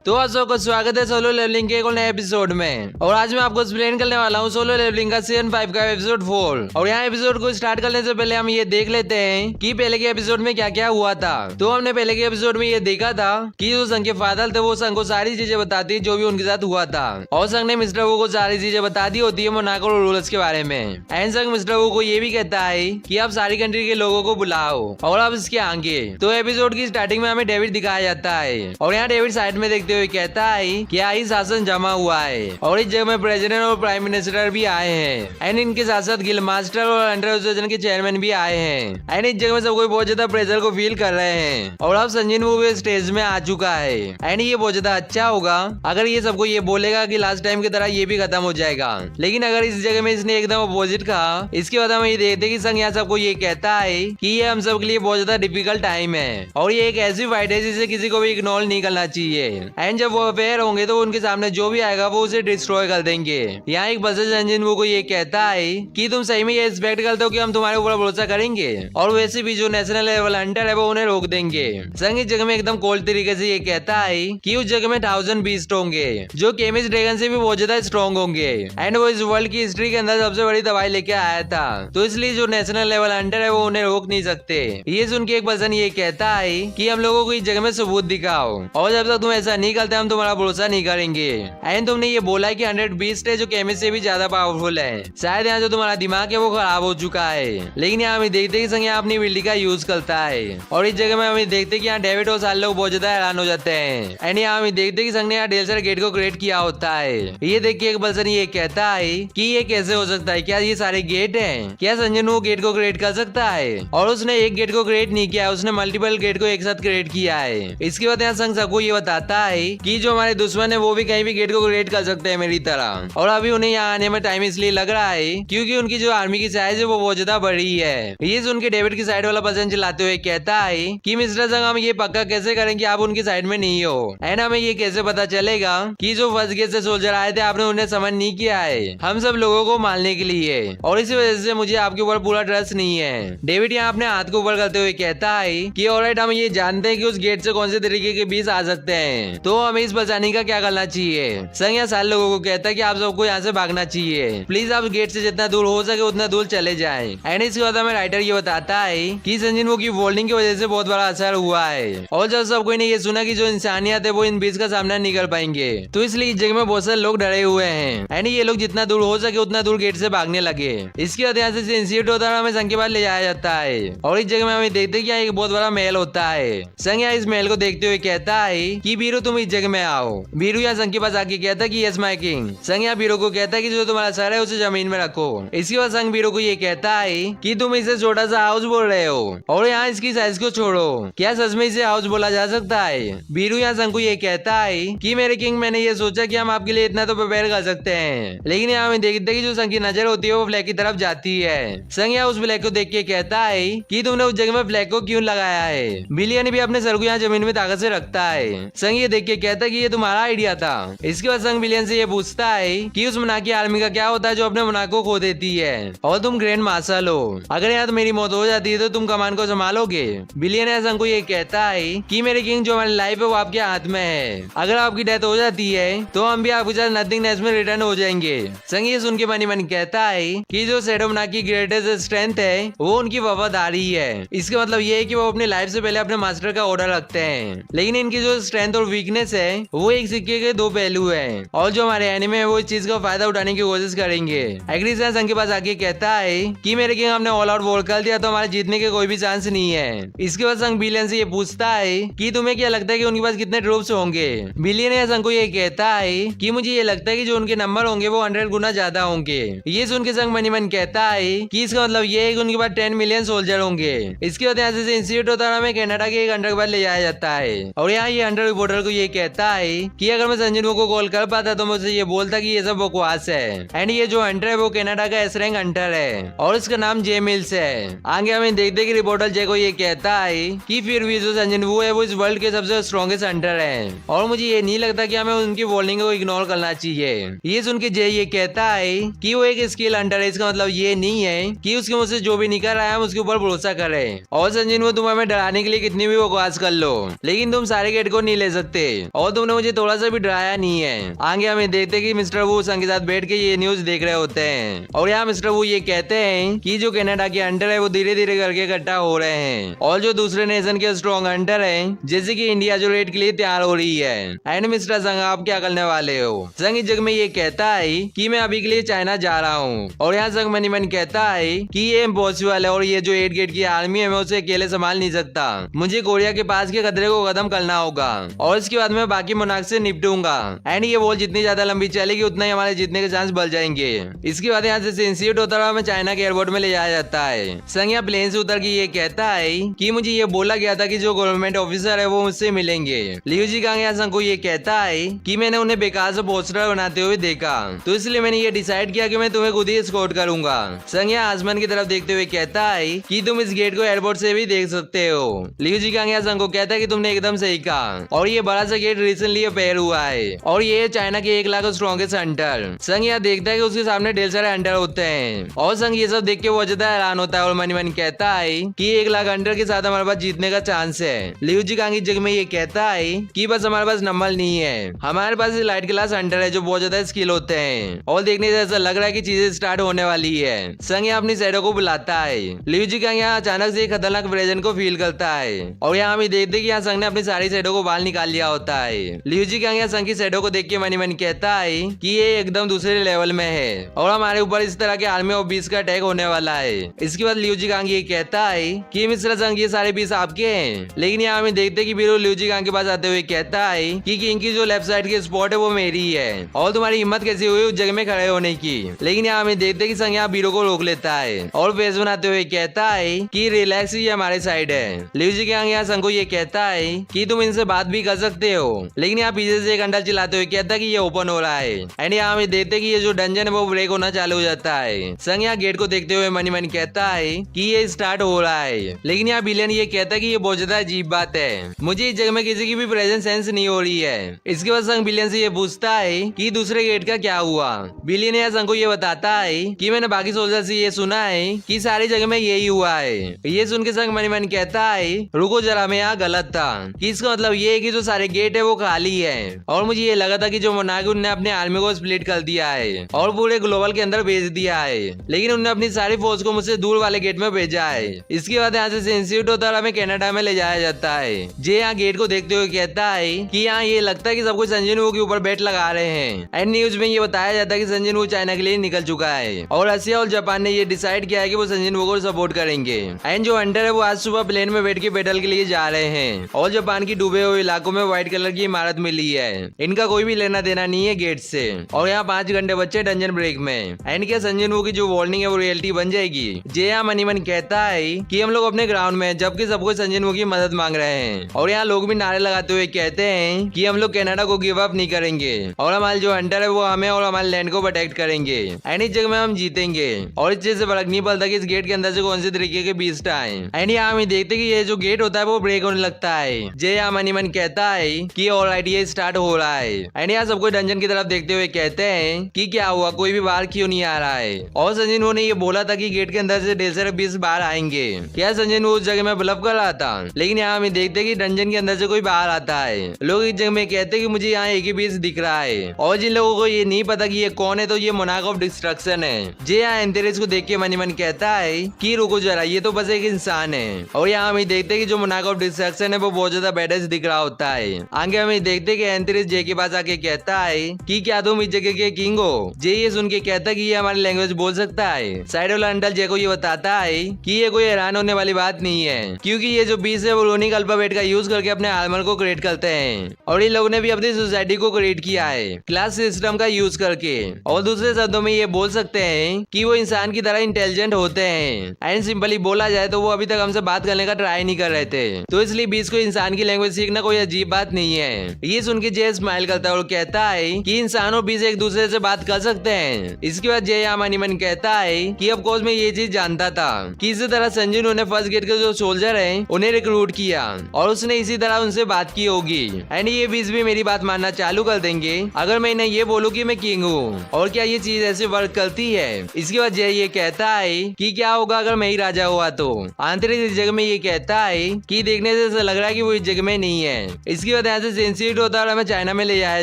तो आप सबका स्वागत है सोलो लेवलिंग के एक और नए एपिसोड में। और आज मैं आपको एक्सप्लेन करने वाला हूँ सोलो लेवलिंग का सीजन 5 का एपिसोड 4। और यहाँ एपिसोड को स्टार्ट करने से पहले हम ये देख लेते हैं कि पहले के एपिसोड में क्या क्या हुआ था। तो हमने पहले के एपिसोड में ये देखा था कि जो संघ के फादर थे वो संघ को सारी चीजें बताती जो भी उनके साथ हुआ था, और संघ ने मिस्टर वो को सारी चीजें बता दी होती है मोनाको और रूलर्स के बारे में। एंड संघ मिस्टर वो को ये भी कहता है कि आप सारी कंट्री के लोगों को बुलाओ और आप इसके आगे। तो एपिसोड की स्टार्टिंग में हमें डेविड दिखाया जाता है और यहाँ डेविड साइड में देखते हुए कहता है कि आई शासन जमा हुआ है और इस जगह में प्रेसिडेंट और प्राइम मिनिस्टर भी आए हैं। एंड इनके साथ साथ गिल्ड मास्टर और अंडर एसोसिएशन के चेयरमैन भी आए हैं। एंड इस जगह में सब कोई बहुत ज्यादा प्रेशर को फील कर रहे हैं और अब संजीन वो भी स्टेज में आ चुका है। एंड ये बहुत ज्यादा अच्छा होगा अगर ये सबको ये बोलेगा कि लास्ट टाइम की तरह ये भी खत्म हो जाएगा, लेकिन अगर इस जगह में इसने एकदम अपोजिट कहा। इसके बाद हम ये देखते कि संघ यहाँ सबको ये कहता है कि ये हम सब के लिए बहुत ज्यादा डिफिकल्ट टाइम है और ये एक ऐसी फाइट है जिसे किसी को भी इग्नोर नहीं करना चाहिए। एंड जब वो अफेयर होंगे तो उनके सामने जो भी आएगा वो उसे डिस्ट्रॉय कर देंगे। यहाँ एक बसेज इंजन वो को ये कहता है कि तुम सही में ये एक्सपेक्ट करते हो कि हम तुम्हारे ऊपर भरोसा करेंगे, और वैसे भी जो नेशनल लेवल हंटर है वो उन्हें रोक देंगे। संघ इस जगह में एकदम कोल्ड तरीके से ये कहता है कि उस जगह में 1000 बीस्ट होंगे जो केमिस ड्रैगन से भी बहुत ज्यादा स्ट्रॉन्ग होंगे। एंड वो इस वर्ल्ड की हिस्ट्री के अंदर सबसे बड़ी दवाई लेके आया था, तो इसलिए जो नेशनल लेवल हंटर है वो उन्हें रोक नहीं सकते। ये सुन के एक पर्सन ये कहता है कि हम लोगों को इस जगह में सबूत दिखाओ, और जब तक तुम ऐसा नहीं करते हम तुम्हारा भरोसा नहीं करेंगे। एंड तुमने ये बोला है कि 100 बीस्ट है जो केमिस से भी ज्यादा पावरफुल है, शायद यहाँ जो तुम्हारा दिमाग है वो खराब हो चुका है। लेकिन यहाँ हमें देखते कि संघ यहाँ अपनी बिल्डिंग का यूज करता है और इस जगह में हमें देखते कि यहाँ डेविड और सारे लोग बहुत ज्यादा हैरान हो जाते हैं। एंड यहाँ हमें देखते कि संघ ने यहाँ ढेर सारे गेट को क्रिएट किया होता है। ये देख के एक पर्सन ये कहता है कि ये कैसे हो सकता है, क्या ये सारे गेट हैं? क्या संजन वो गेट को क्रिएट कर सकता है? और उसने एक गेट को क्रिएट नहीं किया है, उसने मल्टीपल गेट को एक साथ क्रिएट किया है। इसके बाद यहाँ संघ सबको ये बताता है कि जो हमारे दुश्मन है वो भी कहीं भी गेट को क्रिएट कर सकते हैं मेरी तरह, और अभी उन्हें यहाँ आने में टाइम इसलिए लग रहा है क्योंकि उनकी जो आर्मी की साइज है वो बहुत ज्यादा बड़ी है। ये सुन के डेविड की साइड वाला पर्सन चलाते हुए कहता है कि मिस्टर संघ हम ये पक्का कैसे करेंगे आप उनकी साइड में नहीं हो, एंड हमें ये कैसे पता चलेगा कि जो फर्स्ट गेट से सोल्जर आए थे आपने उन्हें समझ नहीं किया है हम सब लोगों को मारने के लिए, और इसी वजह से मुझे आपके ऊपर पूरा ट्रस्ट नहीं है। डेविड यहाँ अपने हाथ को ऊपर करते हुए कहता है कि ऑलराइट हम ये जानते हैं कि उस गेट से कौन से तरीके के बीच आ सकते हैं, तो हमें इस बचाने का क्या करना चाहिए। संघ यहाँ सारे लोगों को कहता है कि आप सबको यहाँ से भागना चाहिए, प्लीज आप गेट से जितना दूर हो सके उतना दूर चले जाएं। एंड इसके बाद हमें राइटर ये बताता है कि संजीन वो की वार्निंग की वजह से बहुत बड़ा असर हुआ है, और जब सब कोई ने ये सुना कि जो इंसानियत है वो इन बीच का सामना नहीं कर पाएंगे, तो इसलिए इस जगह में बहुत सारे लोग डरे हुए हैं। एंड ये लोग जितना दूर हो सके उतना दूर गेट से भागने लगे। इसके बाद यहाँ से इंसिडेंट होता है, हमें संघ के पास ले जाया जाता है और इस जगह में हमें देखते हैं कि यहाँ एक बहुत बड़ा महल होता है। संघ यहाँ इस महल को देखते हुए कहता है कि बीरू तुम इस जगह में आओ। बीरू यहाँ संघ के पास आके कहता है कि यस माय किंग। संघ यहाँ बीरू को कहता है कि जो तुम्हारा सर है उसे जमीन में रखो। इसके बाद संघ बीरू को ये कहता है कि तुम इसे छोटा सा हाउस बोल रहे हो और यहाँ इसकी साइज को छोड़ो, क्या सच में इसे हाउस बोला जा सकता है? बीरू यहाँ संघ को ये कहता है कि मेरे किंग मैंने ये सोचा कि हम आपके लिए इतना तो प्रिपेयर कर सकते हैं, लेकिन यहाँ हमें देखते कि जो संघ की नजर होती है वो फ्लैग की तरफ जाती है। संघ यहाँ उस फ्लैग को देख के कहता है कि तुमने उस जगह में फ्लैग को क्यों लगाया है? बिलियन भी अपने सर को यहाँ जमीन में ताकत से रखता है। संघ ये देख के कहता है कि ये तुम्हारा आइडिया था। इसके बाद संघ बिलियन से ये पूछता है कि उस मना की आर्मी का क्या होता है जो अपने मना को खो देती है, और तुम ग्रैंड मार्शल हो, अगर यहाँ तो मेरी मौत हो जाती है तो तुम कमान को संभालोगे? बिलियन संघ को ये कहता है कि मेरे किंग जो हमारी लाइफ है वो आपके हाथ में है, अगर आपकी डेथ हो जाती है तो हम भी आपके साथ नथिंगनेस में रिटर्न हो जाएंगे। संघ ये सुन के मनी मन कहता है कि जो शैडो मना की ग्रेटेस्ट स्ट्रेंथ है वो उनकी वफादारी है। इसका मतलब ये है कि वो अपनी लाइफ से पहले अपने मास्टर का ऑर्डर रखते हैं, लेकिन इनकी जो स्ट्रेंथ और वीकनेस है वो एक सिक्के के दो पहलू हैं, और जो हमारे एनिमे है वो इस चीज का फायदा उठाने की कोशिश करेंगे। एग्रीसन संघ के पास आके कहता है कि मेरे किंग हमने ऑल आउट वॉर कर दिया तो हमारे जीतने के कोई भी चांस नहीं है। इसके बाद संघ बिलियन से ये पूछता है कि तुम्हें क्या लगता है कि उनके पास कितने ट्रूप्स होंगे? बिलियन संघ को ये कहता है कि मुझे ये लगता है कि जो उनके नंबर होंगे वो 100 गुना ज्यादा होंगे। ये सुन के संघ मनी मन कहता है कि इसका मतलब ये है कि उनके पास 10 मिलियन सोल्जर होंगे। इसके बाद यहाँ से इंस्टीट्यूट होता है, हमें कनाडा के एक अंडर के पास ले जाया जाता है और यहाँ ये अंडर रिपोर्टर को ये कहता है कि अगर मैं संजय को कॉल कर पाता तो मुझे ये बोलता कि ये सब बकवास है। एंड ये जो हंटर है वो कनाडा का एस रैंक हंटर है और इसका नाम जे मिल्स है। आगे हमें देखते कि रिपोर्टर जे को ये कहता है कि फिर भी जो संजय वो है वो इस वर्ल्ड के सबसे स्ट्रॉन्गेस्ट हंटर है, और मुझे ये नहीं लगता कि हमें उनकी वार्निंग को इग्नोर करना चाहिए। ये सुन के जे ये कहता है कि वो एक स्किल हंटर है, इसका मतलब ये नहीं है कि उसके मुझसे जो भी निकल रहा है हम उसके ऊपर भरोसा करें। और संजय वो तुम हमें डराने के लिए कितनी भी बकवास कर लो, लेकिन तुम सारे गेट को नहीं ले सकते। और तुमने मुझे थोड़ा सा भी डराया नहीं है। आगे हमें देखते कि मिस्टर वू संग के साथ बैठ के ये न्यूज देख रहे होते हैं और यहाँ मिस्टर वू ये कहते हैं कि जो कनाडा के हंटर है वो धीरे धीरे करके इकट्ठा हो रहे हैं और जो दूसरे नेशन के स्ट्रॉन्ग हंटर है जैसे कि इंडिया जो रेड के लिए तैयार हो रही है। एंड मिस्टर संग आप क्या करने वाले हो? संग इस जग में ये कहता है कि मैं अभी के लिए चाइना जा रहा हूँ और यहाँ संग मनी मन कहता है कि ये इम्पॉसिबल है और ये जो 8 गेट की आर्मी है मैं उसे अकेले संभाल नहीं सकता। मुझे कोरिया के पास के खतरे को खत्म करना होगा और इसके बाद मैं बाकी मोनार्क से निपटूंगा। एंड ये वॉर जितनी ज्यादा लंबी चलेगी उतना ही हमारे जीतने के चांस बढ़ जाएंगे। इसके बाद यहाँ से सेंसिटिव होता हुआ हमें चाइना के एयरपोर्ट में ले जाया जाता है। संग यहाँ प्लेन से उतर के ये कहता है कि मुझे ये बोला गया था कि जो गवर्नमेंट ऑफिसर है वो मुझसे मिलेंगे। लियू जी कांग यहाँ संग को ये कहता है कि मैंने उन्हें बेकार से पोस्टर बनाते हुए देखा तो इसलिए मैंने ये डिसाइड किया कि मैं तुम्हें खुद ही एस्कॉर्ट करूंगा। संग यहाँ आसमान की तरफ देखते हुए कहता है कि तुम इस गेट को एयरपोर्ट से भी देख सकते हो। लियू जी कांग यहाँ संग को कहता है कि तुमने एकदम सही कहा और ये बड़ा सा गेट रिसेंटली रिपेयर हुआ है और ये चाइना के 1 लाख स्ट्रॉन्गेस्ट हंटर। संग यहाँ देखता है कि उसके सामने ढेर सारे हंटर होते हैं और संग ये सब देख के वो ज्यादा हैरान होता है और मनी मन कहता है कि 1 लाख हंटर के साथ हमारे पास जीतने का चांस है। लियू जी कांग इस जगह में ये कहता है कि बस हमारे पास नंबर नहीं है, हमारे पास लाइट क्लास हंटर है जो बहुत ज्यादा स्किल होते हैं और देखने से ऐसा लग रहा है कि चीजें स्टार्ट होने वाली है। संग यहाँ अपनी शैडो को बुलाता है। लियू जी कांग यहाँ अचानक से खतरनाक प्रेजेंट को फील करता है और यहाँ हम देखते कि यहाँ संग ने अपनी सारी शैडो को बाहर निकाल लिया होता है। लियू जी कांग यहाँ संग की शैडो को देख के मनी मन कहता है कि ये एकदम दूसरे लेवल में है और हमारे ऊपर इस तरह के आर्मी ऑफ बीस का अटैक होने वाला है। इसके बाद लियू जी कांग ये कहता है कि मिस्टर संग ये सारे बीस आपके हैं, लेकिन यहाँ हमें देखते कि बीरो लियू जी कांग के पास आते हुए कहता है कि किंग की जो लेफ्ट साइड की स्पॉट है वो मेरी है और तुम्हारी हिम्मत कैसी हुई उस जगह में खड़े होने की। लेकिन यहाँ हमें देखते कि संग यहाँ बीरो को रोक लेता है और फेस बनाते हुए कहता है कि रिलैक्स, ये हमारे साइड है। लियू जी कांग यहाँ संग को ये कहता है कि तुम इनसे बात भी कर सकते हो, लेकिन यहाँ पीछे से एक अंडा चिल्लाते हुए कहता है कि ये ओपन हो रहा है। एंड यहाँ हमें देखते कि ये जो डंजन है वो ब्रेक होना चालू हो जाता है। संग यहाँ गेट को देखते हुए मनी मन कहता है कि ये स्टार्ट हो रहा है, लेकिन यहाँ बिलियन ये कहता है कि ये बहुत ज्यादा अजीब बात है, मुझे इस जगह में किसी की भी प्रेजेंस सेंस नहीं हो रही है। इसके बाद संग बिलियन से ये पूछता है कि दूसरे गेट का क्या हुआ। बिलियन यहाँ संग को ये बताता है कि मैंने बाकी सोल्जर से ये सुना है कि सारी जगह में यही हुआ है। ये सुन के संग मनी मन कहता है रुको जरा, मैं यहाँ गलत था, कि इसका मतलब ये है कि जो सारे गेट है वो खाली है और मुझे ये लगा था कि जो मोनार्क ने अपने आर्मी को स्प्लिट कर दिया है और पूरे ग्लोबल के अंदर भेज दिया है, लेकिन उन्होंने अपनी सारी फोर्स को मुझसे दूर वाले गेट में भेजा है। इसके बाद यहाँ से सेंसिटिव होता है, हमें कनाडा में ले जाया जाता है। जे यहाँ गेट को देखते हुए कहता है कि यहाँ ये लगता है कि सब कुछ संजय वू के ऊपर बेट लगा रहे हैं। एंड न्यूज में ये बताया जाता है कि संजय वू चाइना के लिए निकल चुका है और रशिया और जापान ने ये डिसाइड किया है कि वो संजय वू को सपोर्ट करेंगे। एंड जो हंटर है वो आज सुबह प्लेन में बैठ के बैटल के लिए जा रहे हैं और जापान की डूबे हुए इलाकों में व्हाइट कलर की इमारत मिली है, इनका कोई भी लेना देना नहीं है गेट से और यहाँ 5 घंटे बच्चे डंजन ब्रेक में। एंड क्या संजय वू की जो वार्निंग है वो रियलिटी बन जाएगी। जे यहाँ मनी मन कहता है कि हम लोग अपने ग्राउंड में, जबकि सब कुछ संजय वू की मदद मांग रहे हैं और यहाँ लोग भी नारे लगाते हुए कहते हैं कि हम लोग कनाडा को गिव अप नहीं करेंगे और हमारे जो हंटर है वो हमें और हमारे लैंड को प्रोटेक्ट करेंगे एंड इस जगह में हम जीतेंगे और इस चीज से फर्क नहीं पड़ता कि इस गेट के अंदर से कौन से तरीके के बीस्ट आए। एंड यहाँ हम देखते कि ये जो गेट होता है वो ब्रेक होने लगता है। जे यहाँ मनी मन कहता है कि ऑलराइट ये स्टार्ट हो रहा है। एंड यहाँ सबको डंजन की तरफ देखते हुए कहते हैं कि क्या हुआ, कोई भी बाहर क्यों नहीं आ रहा है। और संजय वू ने ये बोला था कि गेट के अंदर से ढेर सारे बीस्ट बाहर आएंगे। क्या संजय वू उस जगह में ब्लफ कर रहा था? लेकिन यहाँ हम देखते कि डंजन के अंदर से कोई बाहर आता है। लोग इस जगह में कहते हैं कि मुझे यहाँ एक ही बीस्ट दिख रहा है और जिन लोगों को ये नहीं पता कि ये कौन है तो ये मोनार्क ऑफ डिस्ट्रक्शन है। जे यहाँ एंथेरिस को देख के मनी मन कहता है कि रुको जरा, ये तो बस एक इंसान है। और यहाँ हम देखते हैं कि जो मोनार्क ऑफ डिस्ट्रक्शन है वो बहुत ज्यादा बैडेस दिख रहा होता है। आगे हम देखते हैं कि एंथेरिस जे के पास आके कहता है कि क्या तुम इस जगह के किंग हो? जे ये सुन के कहता है कि ये हमारी लैंग्वेज बोल सकता है। साइड वाला अंडल जे को ये बताता है कि ये कोई हैरान होने वाली बात नहीं है, क्योंकि ये जो बीस है वो रूनिक अल्फाबेट का यूज करके अपने आर्मर को क्रिएट करते हैं और इन लोगों ने भी अपनी सोसाइटी को क्रिएट किया है क्लास सिस्टम का यूज करके। और दूसरे शब्दों में ये बोल सकते हैं कि वो इंसान की तरह इंटेलिजेंट होते हैं। एंड सिंपली बोला जाए तो वो अभी तक हमसे बात करने का ट्राई नहीं कर रहे थे, तो इसलिए बीस को इंसान की लैंग्वेज सीखना कोई अजीब बात नहीं है। ये सुन के जे स्माइल करता है और कहता है कि इंसान और बीस एक दूसरे से बात कर सकते हैं। इसके बाद जे यहाँ मनी मन कहता है कि ऑफ कोर्स मैं ये चीज जानता था कि इसी तरह संजय ने फर्स्ट गेट के जो सोल्जर हैं उन्हें रिक्रूट किया और उसने इसी तरह उनसे बात की होगी। एंड ये बीस भी मेरी बात मानना चालू कर देंगे अगर मैं इन्हें ये बोलूं कि मैं किंग हूँ। और क्या ये चीज ऐसे वर्क करती है? इसके बाद जय ये कहता है कि क्या होगा अगर मैं ही राजा हुआ तो। आंतरिक इस जगह में ये कहता है कि देखने से ऐसा लग रहा है कि वो इस जगह में नहीं है। इसके बाद बाद यहाँ से सेंसिट होता है और हमें चाइना में ले जाया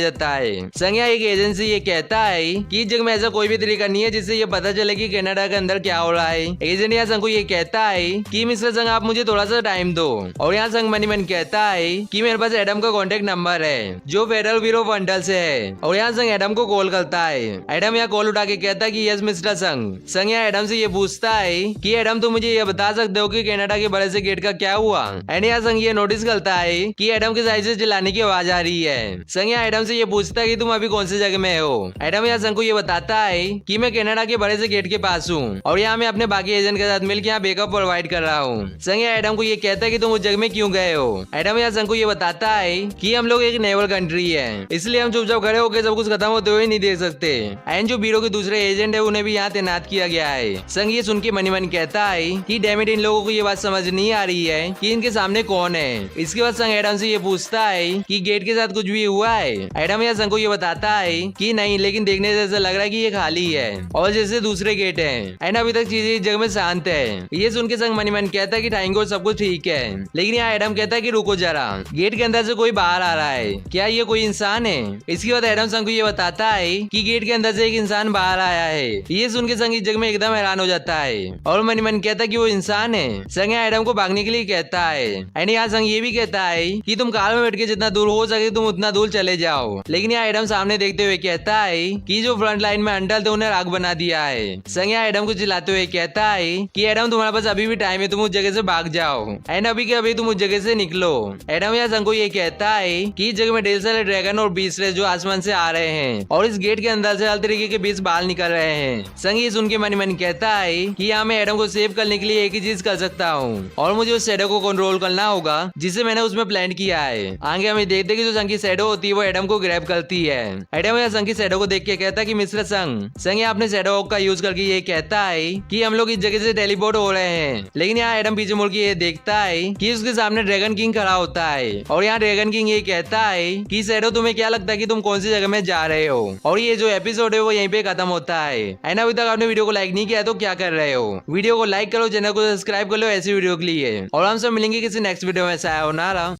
जाता है। संग यहाँ एक एजेंसी ये कहता है कि जग में ऐसा कोई भी तरीका नहीं है जिससे ये पता चले कि कनाडा के अंदर क्या हो रहा है। एजेंट यहाँ संग को ये कहता है कि मिस्टर संग आप मुझे थोड़ा सा टाइम दो। और यहाँ संग मनी मन कहता है कि मेरे पास एडम का कॉन्टेक्ट नंबर है जो फेडरल ब्यूरो ऑफ अंडल से है। और यहाँ संग एडम को कॉल करता है। एडम यहाँ कॉल उठा के कहता है कि यस मिस्टर संग। संग यहाँ एडम से ये पूछता है कि एडम तुम मुझे ये बता सकते हो कि कनाडा के बड़े से गेट का क्या हुआ। एंड यहाँ संग ये नोटिस करता है कि एडम के साइड से चिल्लाने की आवाज आ रही है। संग यहाँ एडम से ये पूछता है कि तुम अभी कौन सी जगह में हो। एडम यहाँ संग को ये बताता है कि मैं कनाडा के बड़े से गेट के पास हूँ और यहाँ मैं अपने बाकी एजेंट के साथ मिलकर यहाँ बैकअप प्रोवाइड कर रहा हूँ। संग यहाँ एडम को ये कहता है कि तुम उस जगह में क्यों गए हो। एडम यहाँ संग को ये बताता है कि हम लोग एक नेवल कंट्री है, इसलिए हम चुपचाप खड़े होकर सब कुछ खत्म होते हुए नहीं देख सकते। एंड जो ब्यूरो के दूसरे एजेंट है उन्हें भी यहाँ तैनात किया गया है। संग ये सुन के मनी मन कहता है कि डैमेट इन लोगों को ये बात समझ नहीं आ रही है कि इनके सामने कौन है। इसके बाद संग एडम से ये पूछता है कि गेट के साथ कुछ भी हुआ है। एडम यहाँ संग को ये बताता है कि नहीं, लेकिन देखने से ऐसा लग रहा है कि ये खाली है और जैसे दूसरे गेट है। एंड अभी तक चीजें इस जगह में शांत है। ये सुन के संग मनी मन कहता है कि थैंक यू, सब कुछ ठीक है। लेकिन यहाँ एडम कहता है कि रुको जरा, गेट के अंदर से कोई बाहर आ रहा है, क्या ये कोई इंसान है। इसके बाद एडम संग को ये बताता है कि गेट के अंदर से एक इंसान बाहर आया है। ये सुन के संग इस जगह में एकदम हैरान हो जाता है और मनी मन कहता है कि वो इंसान है। संग यहाँ एडम को भागने के लिए कहता है। एंड यहाँ संग ये भी कहता है कि तुम कार में बैठ के जितना दूर हो सके तुम उतना दूर चले जाओ। लेकिन यहाँ एडम सामने देखते हुए कहता है कि जो फ्रंट लाइन में अंडल थे उन्हें राख बना दिया है। संग यहाँ एडम को चिल्लाते हुए कहता है कि एडम तुम्हारे पास अभी भी टाइम है, तुम उस जगह से भाग जाओ। एंड अभी के अभी तुम उस जगह से निकलो। एडम यहाँ संग को ये कहता है कि इस जगह में ढेर सारे ड्रैगन और बीस्ट जो आसमान से आ रहे हैं और इस गेट के अंदर से हर तरीके के बीस्ट बाहर निकल रहे हैं। संग ये सुन के मनी मन कहता है कि यहाँ मैं एडम को सेव करने के लिए एक ही चीज कर सकता हूँ और मुझे उस शैडो को कंट्रोल करना होगा जिसे मैंने उसमें प्लान किया है। आगे हमें देखते हैं कि जो संग की शैडो होती है वो एडम को ग्रैब करती है। एडम यहाँ संग की शैडो को देख के कहता है कि मिस्टर संग। संग यहाँ अपने शैडो का यूज करके ये कहता है कि हम लोग इस जगह से टेलीपोर्ट हो रहे हैं। लेकिन यहाँ एडम पीछे मुड़ के ये देखता है कि उसके सामने ड्रैगन किंग खड़ा होता है और यहाँ ड्रैगन किंग ये कहता है कि शैडो तुम्हें क्या लगता है कि तुम कौन सी जगह में जा रहे हो। और ये जो एपिसोड है वो यहीं पे खत्म होता है। एंड अभी तक आपने वीडियो को लाइक नहीं किया तो क्या कर रहे हो, वीडियो को लाइक करो, चैनल को सब्सक्राइब कर लो ऐसी वीडियो के लिए। और हम सब मिलेंगे किसी नेक्स्ट वीडियो में। सायोनारा।